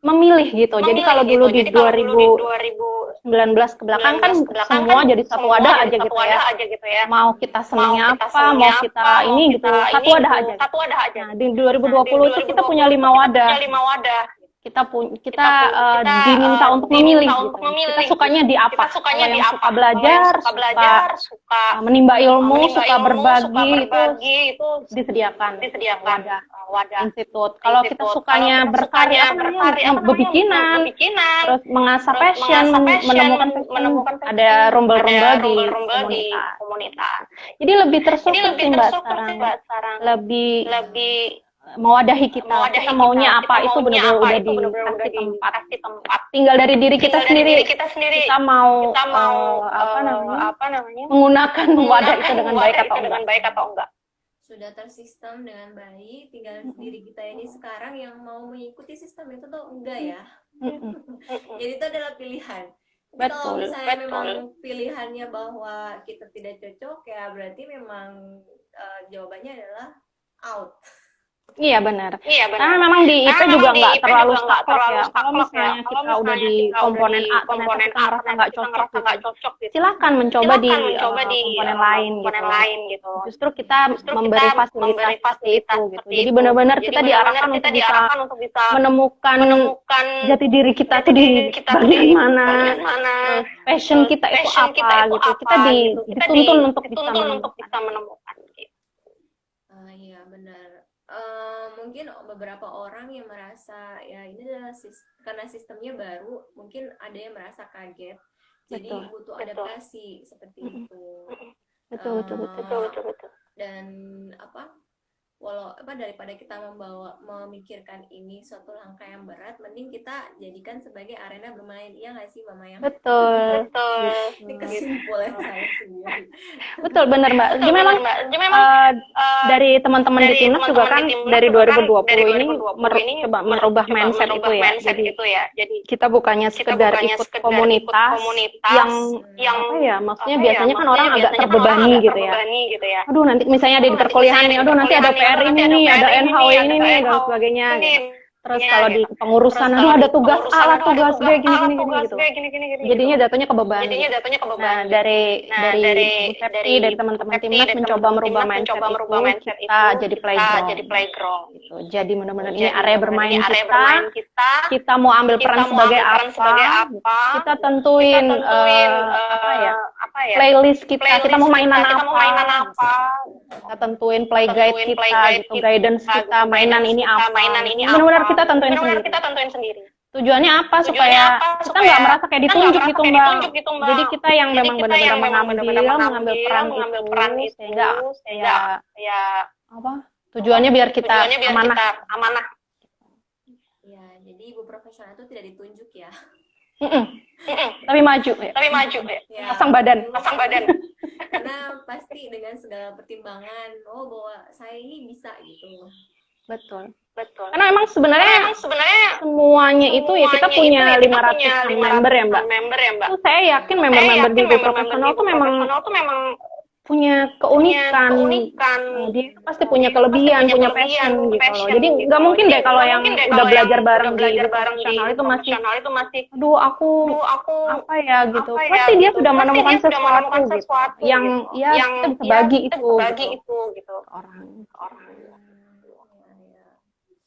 Memilih gitu. Jadi kalau dulu di 2019 ke belakang kan semua jadi satu wadah aja gitu ya. Mau kita senangnya apa, mau kita ini gitu, satu wadah aja. Nah, di 2020 itu kita punya 5 wadah. Kita diminta untuk memilih gitu. Kita sukanya di apa? Kalau yang suka belajar, suka menimba ilmu, suka berbagi itu disediakan wadah institut. Kalau kita sukanya berkarya, berbikinan, terus mengasah passion, menemukan passion, ada rumbel-rumbel di komunitas. Jadi lebih terstruktur sih Mbak sekarang. Lebih mewadahi kita. Kita maunya apa itu benar-benar udah dikasih tempat. Tinggal dari diri kita sendiri. Kita mau apa namanya? Menggunakan wadah itu dengan baik atau enggak. Sudah tersistem dengan baik, tinggal diri kita ini sekarang yang mau mengikuti sistem itu tuh enggak ya. Jadi itu adalah pilihan. Kalau misalnya memang pilihannya bahwa kita tidak cocok, ya berarti memang jawabannya adalah out. Iya benar. Karena memang di IP juga nggak terlalu saklek ya. Kalau misalnya kita udah di komponen A, ternyata kita ngerasa nggak cocok gitu. Silakan mencoba di komponen lain gitu. Justru kita memberi fasilitas seperti itu gitu. Jadi benar-benar kita diarahkan untuk bisa menemukan jati diri kita tuh di bagian mana, passion kita itu apa gitu. Kita dituntun untuk bisa menemukan. Iya benar. Mungkin beberapa orang yang merasa ya ini adalah karena sistemnya baru, mungkin ada yang merasa kaget, jadi butuh adaptasi seperti itu. Betul. Dan daripada kita memikirkan ini suatu langkah yang berat, mending kita jadikan sebagai arena bermain. Iya nggak sih Mbak Maya? Betul. Ini kesimpulan saya sendiri. Betul benar Mbak. Jadi memang dari teman-teman di Timnas juga kan dari 2020 ini coba merubah mindset itu ya. Jadi kita bukannya sekedar ikut komunitas yang apa ya, maksudnya biasanya kan orang agak terbebani gitu ya. Aduh nanti misalnya ada di perkuliahan nih, aduh nanti ada PR ini nih, ada NHW ini nih dan sebagainya gitu. Terus kalau di kepengurusan ada tugas A lah, tugas B gini gitu. Jadinya jatuhnya kebeban. Nah, dari Septi, dari teman-teman Timnas mencoba merubah mindset itu, kita jadi playground gitu. Jadi benar-benar ini area bermain kita. Kita mau ambil peran sebagai apa? Kita tentuin playlist kita mau mainan apa? Kita tentuin play guide kita gitu, guidance kita, mainan ini apa? Benar-benar kita tentuin sendiri. Tujuannya apa? Supaya kita nggak merasa kayak ditunjuk gitu Mbak. Jadi kita yang memang benar-benar mengambil peran itu sehingga ya tujuannya biar kita amanah. Ya, jadi ibu profesional itu tidak ditunjuk ya. Tapi maju ya. Pasang badan. Karena pasti dengan segala pertimbangan, bahwa saya ini bisa gitu. Betul. Karena memang sebenarnya semuanya itu ya kita punya 500 member ya Mbak. Itu saya yakin member-member di ibu profesional tuh memang punya keunikan. Dia pasti punya kelebihan, punya passion gitu loh. Jadi nggak mungkin deh kalau yang udah belajar bareng di profesional itu masih aduh aku apa ya gitu. Pasti dia sudah menemukan sesuatu gitu yang kita bisa bagi itu gitu orang.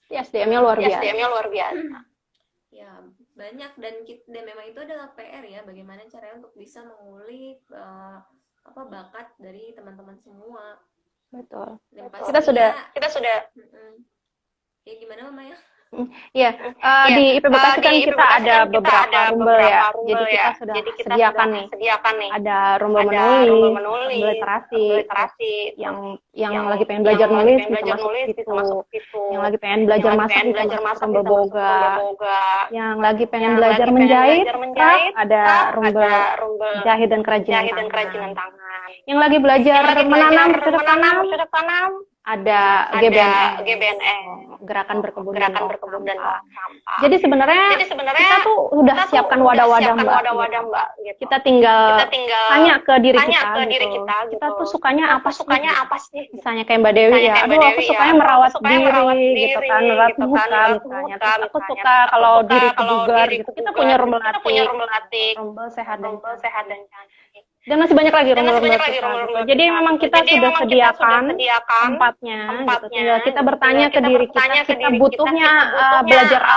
SDM-nya luar biasa. Ya, banyak dan memang itu adalah PR ya, bagaimana caranya untuk bisa mengulik bakat dari teman-teman semua. Betul. Kita sudah. Ya gimana Mama ya? Iya, di IP Bekasi kan kita ada beberapa rumbel ya. Jadi kita sudah sediakan nih. Ada rumbel menulis, literasi, yang lagi pengen belajar nulis bisa masuk situ. Yang lagi pengen belajar masak bisa masuk rumbel boga. Yang lagi pengen belajar menjahit, ada rumbel jahit dan kerajinan tangan. Yang lagi belajar menanam bercocok tanam, ada GBNE, gerakan berkebun dan sampah. Jadi sebenarnya kita tuh udah siapkan wadah-wadah Mbak. Kita tinggal tanya ke diri kita gitu. Kita tuh sukanya apa sih? Misalnya kayak Mbak Dewi ya, aduh aku sukanya merawat diri gitu kan, merawat muka misalnya. Terus aku suka kalau diriku bugar gitu. Kita punya rumbel latih, rumbel sehat dan cantik. Dan masih banyak lagi rumbel-rumbel kita. Jadi memang kita sudah sediakan tempatnya gitu. Tinggal kita bertanya ke diri kita butuhnya belajar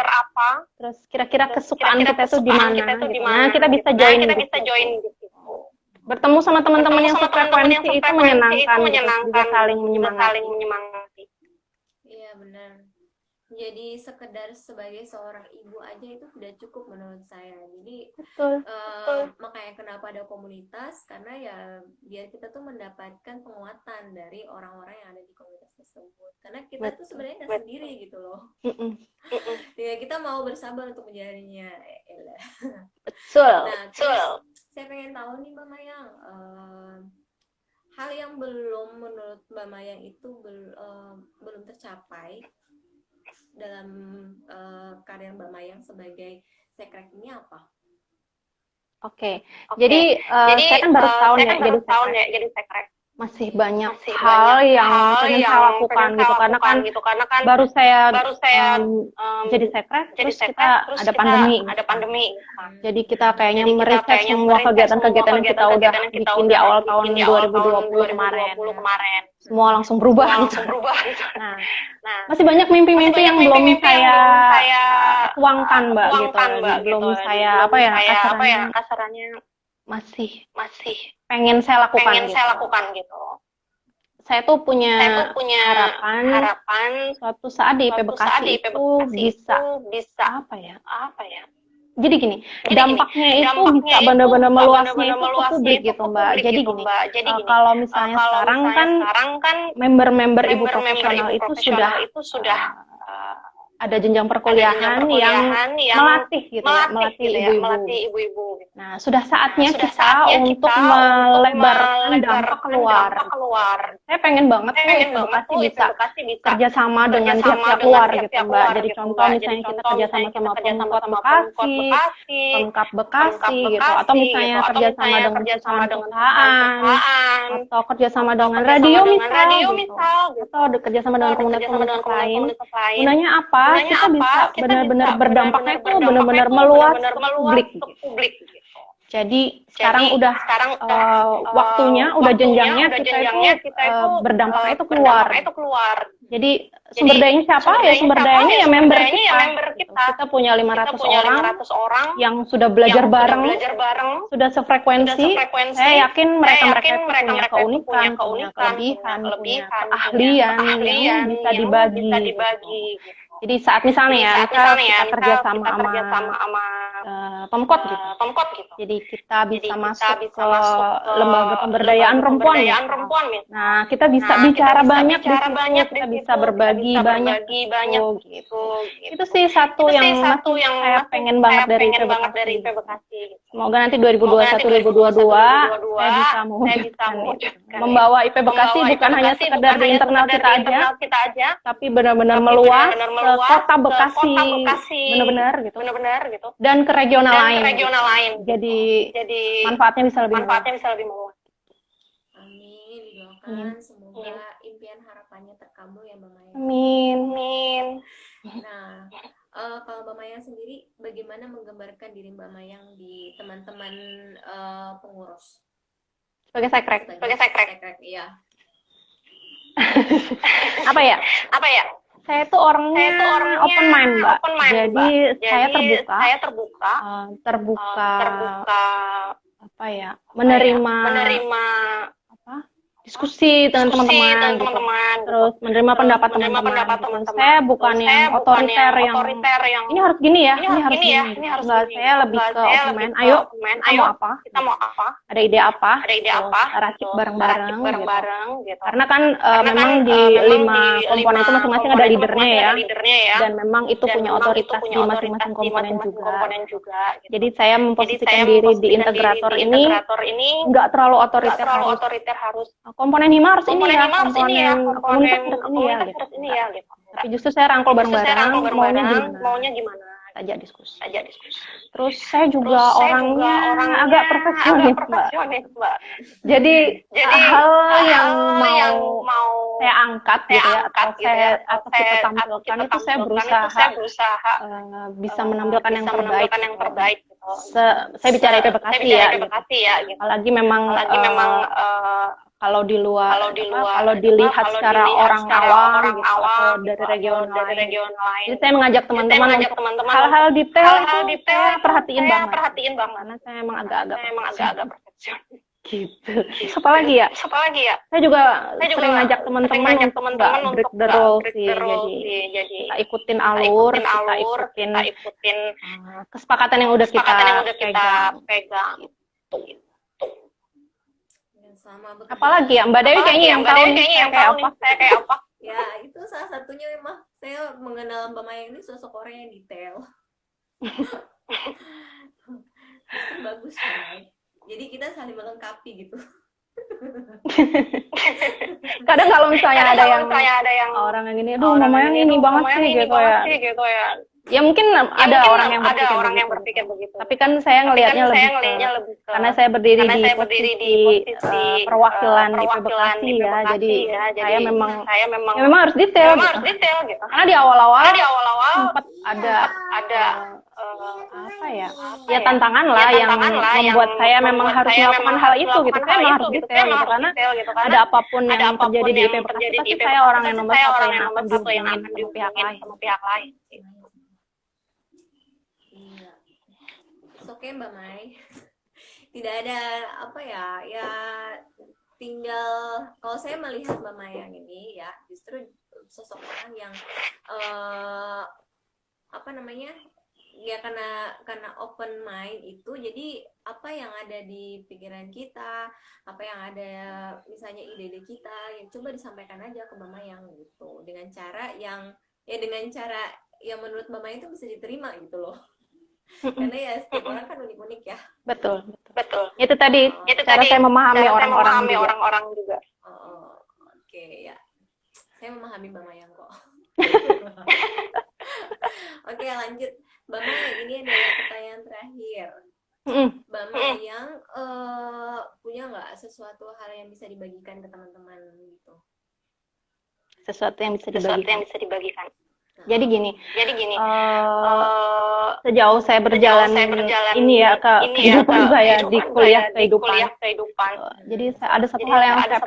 apa. Terus kira-kira kesukaan kita itu di mana gitu. Nah, kita bisa join gitu. Bertemu sama teman-teman yang sefrekuensi itu menyenangkan, juga saling menyemangati. Iya, benar. jadi sekedar sebagai seorang ibu aja itu sudah cukup menurut saya. Jadi Betul. makanya kenapa ada komunitas, karena ya biar kita tuh mendapatkan penguatan dari orang-orang yang ada di komunitas tersebut. Karena kita tuh sebenarnya nggak sendiri gitu loh. Ya, kita mau bersabar untuk menjalaninya. Betul. Nah, terus saya pengen tahu nih Mbak Mayang, hal yang belum menurut Mbak Mayang itu belum tercapai dalam karya Mbak Mayang sebagai sekrek ini apa? Oke. Jadi saya kan baru setahun ya jadi sekrek. Masih banyak hal yang pengen saya lakukan gitu karena kan baru saya jadi sekrek terus kita ada pandemi jadi kita kayaknya mereset semua kegiatan-kegiatan yang kita udah bikin di awal tahun 2020 kemarin semua langsung berubah gitu. Nah, masih banyak mimpi-mimpi yang belum saya tuangkan Mbak gitu, belum saya kasarannya masih pengen saya lakukan gitu. Saya tuh punya harapan suatu saat di IP Bekasi itu bisa apa ya? Jadi gini, dampaknya itu bisa benar-benar meluasnya itu ke publik gitu Mbak. Jadi gini, kalau misalnya sekarang kan member-member ibu profesional itu sudah ada jenjang perkuliahan yang melatih gitu ya, melatih ibu-ibu. Nah, sudah saatnya kita untuk melebarkan dampak keluar. Saya pengen banget tuh edukasi bisa kerjasama dengan pihak-pihak luar gitu Mbak. Jadi contoh misalnya kita kerjasama sama Pemkap Bekasi gitu, atau misalnya kerjasama dengan perusahaan atau kerjasama dengan radio misal gitu, atau kerjasama dengan komunitas lain. Gunanya apa? Kita bisa benar-benar berdampaknya itu benar-benar meluas ke publik gitu. Jadi sekarang udah waktunya, udah jenjangnya kita itu berdampaknya itu keluar. Jadi sumber dayanya siapa? Ya sumber dayanya ya member kita. Kita punya 500 orang yang sudah belajar bareng, sudah sefrekuensi. Saya yakin mereka itu punya keunikan, punya kelebihan, punya keahlian yang bisa dibagi. Jadi saat misalnya kita kerja sama Pemkot gitu. Jadi kita bisa masuk ke lembaga pemberdayaan perempuan. Nah, kita bisa bicara banyak di situ, kita bisa berbagi banyak gitu. Itu sih satu yang saya pengen banget dari IP Bekasi. Semoga nanti 2021-2022 saya bisa mewujudkan membawa IP Bekasi bukan hanya sekedar di internal kita aja, tapi benar-benar meluas ke kota Bekasi, benar-benar gitu. Dan ke regional lain. Jadi manfaatnya bisa lebih luas. Amin, didoakan semoga impian harapannya terkabul ya Mbak Maya. Amin. Nah, kalau Mbak Mayang sendiri, bagaimana menggambarkan diri Mbak Mayang di teman-teman pengurus? Sebagai sekrek, iya. Apa ya? Saya tuh orangnya open mind, Mbak. Jadi saya terbuka apa ya? Menerima diskusi dengan teman-teman gitu. Terus menerima pendapat teman-teman. Saya bukan yang otoriter yang ini harus gini ya, ini harus gini. Enggak, saya lebih ke open mind. Ayo, kita mau apa? Ada ide apa? Kita racik bareng-bareng gitu. Karena kan memang di 5 komponen itu masing-masing ada leadernya ya. Dan memang itu punya otoritas di masing-masing komponen juga. Jadi saya memposisikan diri di integrator ini enggak terlalu otoriter harus komponen HIMA harus ini ya, komponen komunitas harus ini ya gitu. Tapi justru saya rangkul bareng-bareng, maunya gimana? Ajak diskusi. Terus saya juga orangnya agak perfeksionis, Mbak. Jadi hal yang mau saya angkat gitu ya, atau kita tampilkan itu saya berusaha bisa menampilkan yang terbaik. Saya bicara IP Bekasi ya. Apalagi memang kalau dilihat secara orang awam gitu, atau dari regional lain. Jadi saya mengajak teman-teman untuk hal-hal detail itu saya perhatiin banget. Karena saya emang agak-agak perfeksionis. Gitu. Terus apa lagi ya? Saya juga sering ngajak teman-teman untuk nggak break the rule sih. Jadi kita ikutin alur, kita ikutin kesepakatan yang udah kita pegang. Gitu. Sama bekerja. Apalagi ya, Mbak Dewi kayaknya yang tahu nih saya kayak apa. Ya, itu salah satunya memang saya mengenal Mbak Maya ini sosok orang yang detail. Itu bagus, Mbak. Jadi kita saling melengkapi gitu. Kadang kalau misalnya ada yang orang yang gini, aduh Mama yang ini banget sih gitu ya. Ya mungkin ada orang yang berpikir begitu. Tapi kan saya ngelihatnya lebih ke, karena saya berdiri di posisi perwakilan IP Bekasi ya. Jadi saya memang harus detail gitu. Karena di awal-awal sempat ada apa ya? Ya tantangan lah yang membuat saya memang harus melakukan hal itu gitu. Saya memang harus detail gitu karena ada apapun yang terjadi di IP Bekasi pasti saya orang yang nomor satu yang akan dihubungin sama pihak lain. Oke Mbak Mai, tidak ada apa ya tinggal kalau saya melihat Mbak Mai yang ini ya justru sosok orang yang apa namanya ya karena open mind itu jadi apa yang ada di pikiran kita, apa yang ada misalnya ide-ide kita yang coba disampaikan aja ke Mbak Mai yang gitu dengan cara yang menurut Mbak Mai itu bisa diterima gitu loh. Karena ya setiap orang kan unik-unik ya. Betul. Itu tadi cara saya memahami orang-orang juga. Oke, ya. Saya memahami Mbak Mayang kok. Oke, lanjut. Mbak Mayang, ini adalah pertanyaan terakhir. Mbak Mayang punya nggak sesuatu hal yang bisa dibagikan ke teman-teman gitu? Sesuatu yang bisa dibagikan. Jadi gini, sejauh saya berjalan ini ya ke kehidupan saya di kuliah kehidupan. Jadi ada satu hal yang saya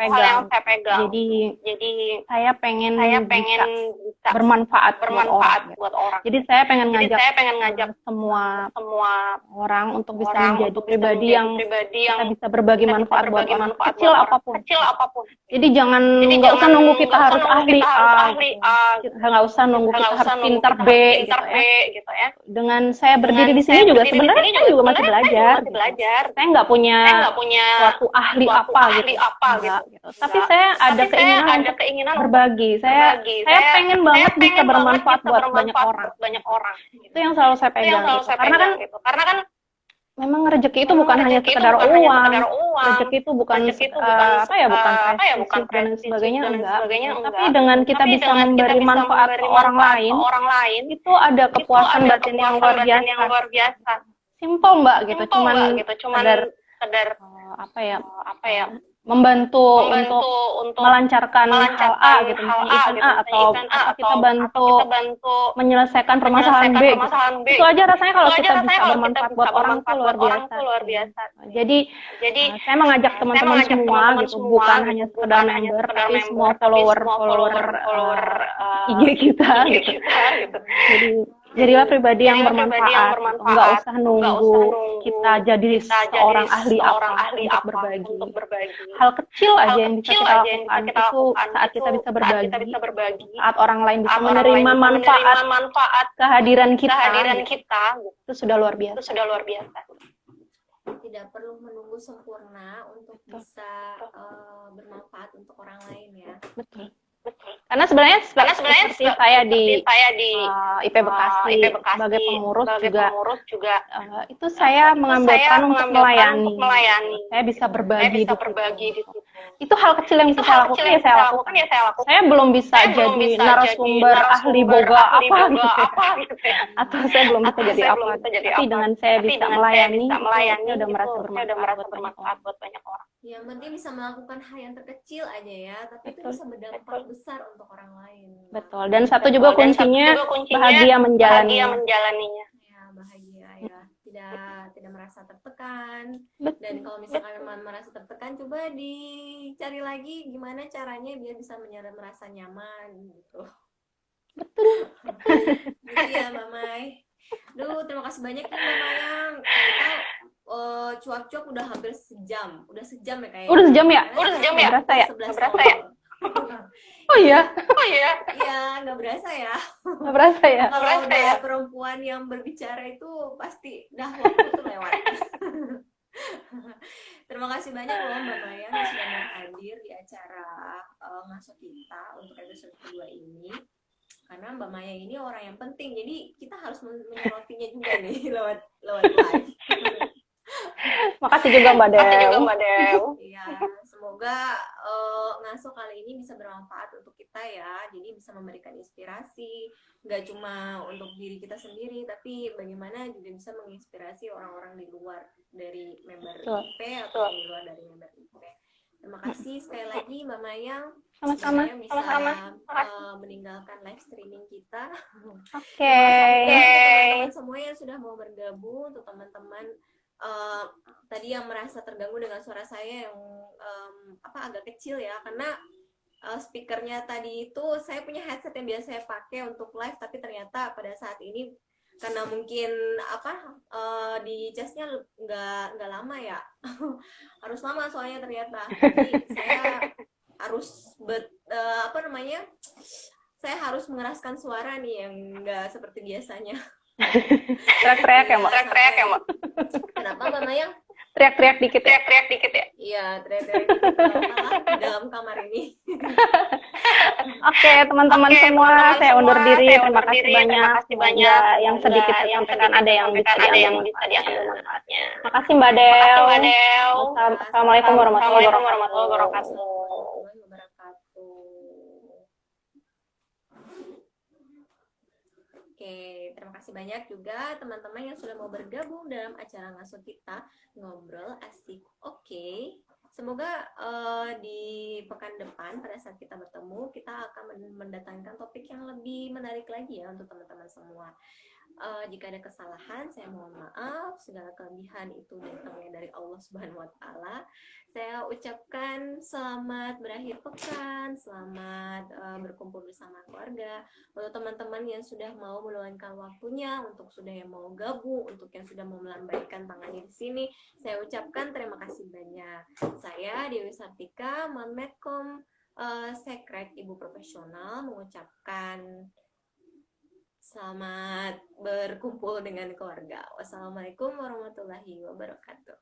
pegang. Jadi saya pengen bisa bermanfaat buat orang. Jadi saya pengen ngajak semua orang untuk bisa menjadi pribadi yang kita bisa berbagi manfaat buat orang kecil apapun. Jadi nggak usah nunggu kita harus ahli A, nggak usah nunggu kita harus pintar B gitu ya. Dengan saya berdiri di sini juga sebenarnya saya juga masih belajar. Saya nggak punya suatu ahli apa gitu. Tapi saya ada keinginan untuk berbagi. Saya pengen banget bisa bermanfaat buat banyak orang. Itu yang selalu saya pegang. Karena kan memang rezeki itu bukan hanya sekedar uang. Rezeki itu bukan bukan dan sebagainya enggak. Tapi dengan kita bisa memberi manfaat ke orang lain, itu ada kepuasan batin yang luar biasa. Simple Mbak gitu, cuman sekedar membantu untuk melancarkan hal A gitu, event A atau kita bantu menyelesaikan permasalahan B gitu. Itu aja rasanya kalau kita bisa bermanfaat buat orang itu luar biasa. Jadi saya mengajak teman-teman semua gitu, bukan hanya sekedar member tapi semua follower IG kita gitu. Jadi jadilah pribadi yang bermanfaat. Nggak usah nunggu kita jadi seorang ahli untuk berbagi. Hal kecil aja yang bisa kita lakukan itu saat kita bisa berbagi, saat orang lain bisa menerima manfaat kehadiran kita, itu sudah luar biasa. Tidak perlu menunggu sempurna untuk bisa bermanfaat untuk orang lain ya. Betul. Karena sebenarnya seperti saya di IP Bekasi sebagai pengurus juga itu saya mengambil peran untuk melayani. Saya bisa berbagi di situ. Itu hal kecil yang bisa saya lakukan ya saya lakukan. Saya belum bisa jadi narasumber ahli boga apa gitu. Atau saya belum bisa jadi apa. Tapi dengan saya bisa melayani, saya udah merasa bermanfaat buat banyak orang. Yang penting bisa melakukan hal yang terkecil aja ya, tapi itu bisa berdampak besar untuk orang lain. Betul. Dan satu juga kuncinya bahagia menjalaninya. Ya, bahagia ya. Tidak merasa tertekan. Betul. Dan kalau misalkan merasa tertekan, coba dicari lagi gimana caranya biar bisa merasa nyaman gitu. Betul. Gitu ya, Mbak Mai. Duh, terima kasih banyak nih Mbak Mayang. Kita cuap-cuap udah hampir sejam. Udah sejam ya kayaknya. Udah sejam ya? Udah sejam ya? Berasa ya? 11 berasa ya? Oh iya? Iya, nggak berasa ya. Nggak berasa ya? Kalau udah perempuan yang berbicara itu pasti dah waktu tuh lewat. Terima kasih banyak loh Mbak Maya yang sudah mau hadir di acara Ngaso kita untuk episode kedua ini. Karena Mbak Maya ini orang yang penting, jadi kita harus menyoroti-nya juga nih lewat live. Makasih juga Mbak Del. Iya, semoga Ngaso kali ini bisa bermanfaat untuk kita ya. Jadi bisa memberikan inspirasi, nggak cuma untuk diri kita sendiri, tapi bagaimana juga bisa menginspirasi orang-orang di luar dari member IP atau di luar dari member IP. Terima kasih sekali lagi Mbak Maya. Sama-sama. Bisa meninggalkan live streaming kita. Oke. Teman-teman semua yang sudah mau bergabung, untuk teman-teman tadi yang merasa terganggu dengan suara saya yang agak kecil ya, karena speakernya tadi itu saya punya headset yang biasa saya pakai untuk live, tapi ternyata pada saat ini karena mungkin di charge-nya nggak lama ya. Harus lama soalnya ternyata. Jadi saya harus saya harus mengeraskan suara nih yang nggak seperti biasanya. Teriak-teriak ya Mbak? Kenapa Mbak Maya? Teriak-teriak dikit ya? Iya, teriak-teriak dikit di dalam kamar ini. Oke, teman-teman semua, saya undur diri. Terima kasih banyak. Yang sedikit saya sampaikan ada yang bisa diambil manfaatnya. Makasih Mbak Del. Assalamualaikum warahmatullahi wabarakatuh. Oke, terima kasih banyak juga teman-teman yang sudah mau bergabung dalam acara Ngaso kita, ngobrol asik. Oke, semoga di pekan depan pada saat kita bertemu, kita akan mendatangkan topik yang lebih menarik lagi ya untuk teman-teman semua. Jika ada kesalahan, saya mohon maaf. Segala kelebihan itu datangnya dari Allah Subhanahu wa Ta'ala. Saya ucapkan selamat berakhir pekan, selamat berkumpul bersama keluarga. Untuk teman-teman yang sudah mau meluangkan waktunya, untuk sudah yang mau gabung, untuk yang sudah mau melambaikan tangannya di sini, saya ucapkan terima kasih banyak. Saya Dewi Sartika, Medcom Sekret Ibu Profesional, mengucapkan selamat berkumpul dengan keluarga. Wassalamualaikum warahmatullahi wabarakatuh.